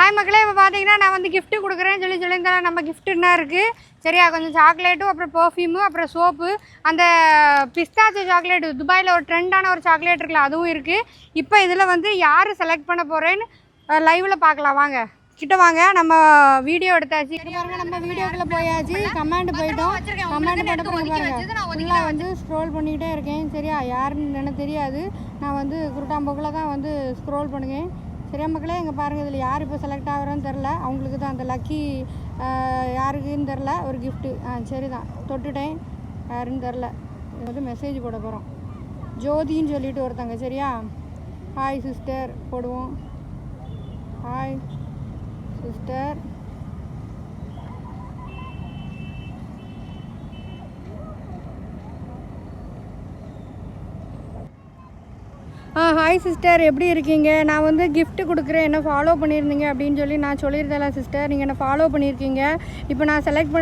Hi மக்களே, இப்போ பார்த்தீங்கன்னா நான் வந்து கிஃப்ட்டு கொடுக்குறேன்னு சொல்லியிருந்தேன். நம்ம கிஃப்ட் என்ன இருக்குது சரியா, கொஞ்சம் சாக்லேட்டும் அப்புறம் பர்ஃப்யூமு அப்புறம் சோப்பு, அந்த பிஸ்தாச்சு சாக்லேட்டு துபாயில் ஒரு ட்ரெண்டான ஒரு சாக்லேட் இருக்குல்ல அதுவும் இருக்குது. இப்போ இதில் வந்து யார் செலக்ட் பண்ண போகிறேன்னு லைவில் பார்க்கலாம். வாங்க கிட்ட வாங்க. நம்ம வீடியோ எடுத்தாச்சு பாருங்க, நம்ம வீடியோக்குள்ளே போயாச்சு, கமெண்ட் போயிட்டோம். கமெண்ட் பண்ண பாருங்க, ஃபுல்லாக வந்து ஸ்க்ரோல் பண்ணிக்கிட்டே இருக்கேன் சரியா. யாருன்னு எனக்கு தெரியாது, நான் வந்து குருட்டாம்போக்கில் தான் வந்து ஸ்க்ரோல் பண்ணுவேன் சரியா மக்களே. இங்கே பாருங்கள், இதில் யார் இப்போ செலக்ட் ஆகிறோன்னு தெரில, அவங்களுக்கு தான் அந்த லக்கி யாருக்குன்னு தெரில ஒரு கிஃப்ட்டு. சரி தான் தொட்டுட்டேன், யாருன்னு தெரில. வந்து மெசேஜ் போட போகிறோம். ஜோதின்னு சொல்லிட்டு ஒருத்தங்க சரியா. ஹாய் சிஸ்டர் போடுவோம். ஹாய் சிஸ்டர், ஹாய் சிஸ்டர் எப்படி இருக்கீங்க? நான் வந்து கிஃப்ட் கொடுக்குறேன், என்ன ஃபாலோ பண்ணியிருந்தீங்க அப்படின்னு சொல்லி நான் சொல்லியிருந்தேன் சிஸ்டர். நீங்கள் என்ன ஃபாலோ பண்ணியிருக்கீங்க. இப்போ நான் செலக்ட்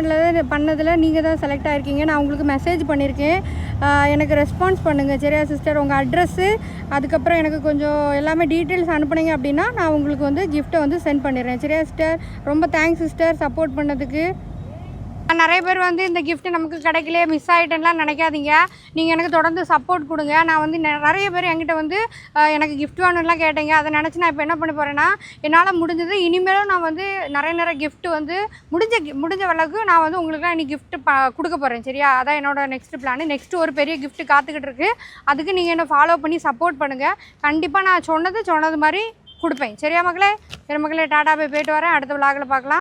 பண்ணதில் நீங்கள் தான் செலக்ட் ஆகிருக்கீங்க. நான் உங்களுக்கு மெசேஜ் பண்ணியிருக்கேன், எனக்கு ரெஸ்பான்ஸ் பண்ணுங்கள் சரியா சிஸ்டர். உங்கள் அட்ரெஸ்ஸு அதுக்கப்புறம் எனக்கு கொஞ்சம் எல்லாமே டீட்டெயில்ஸ் அனுப்புனீங்க அப்படின்னா நான் உங்களுக்கு வந்து கிஃப்ட்டை வந்து சென்ட் பண்ணிடுறேன் சரியா சிஸ்டர். ரொம்ப தேங்க்ஸ் சிஸ்டர் சப்போர்ட் பண்ணதுக்கு. நிறைய பேர் வந்து இந்த கிஃப்ட்டு நமக்கு கிடைக்கலையே, மிஸ் ஆகிட்டேன்லாம் நினைக்காதீங்க. நீங்கள் எனக்கு தொடர்ந்து சப்போர்ட் கொடுங்க. நான் வந்து நிறைய பேர் என்கிட்ட வந்து எனக்கு கிஃப்ட் வேணும்லாம் கேட்டீங்க. அதை நினச்சி நான் இப்போ என்ன பண்ண போகிறேன்னா, என்னால் முடிஞ்சது இனிமேலும் நான் வந்து நிறைய கிஃப்ட்டு வந்து முடிஞ்ச அளவுக்கு நான் வந்து உங்களுக்குலாம் இன்றைக்கி கிஃப்ட்டு கொடுக்க போகிறேன் சரியா. அதான் என்னோடய நெக்ஸ்ட் பிளான். நெக்ஸ்ட்டு ஒரு பெரிய கிஃப்ட்டு காத்துக்கிட்டு இருக்குது. அதுக்கு நீங்கள் என்ன ஃபாலோ பண்ணி சப்போர்ட் பண்ணுங்கள். கண்டிப்பாக நான் சொன்னது மாதிரி கொடுப்பேன் சரியா மக்களே. சரி மக்களே, டாடா போய் போயிட்டு வரேன். அடுத்த விலாகில் பார்க்கலாம்.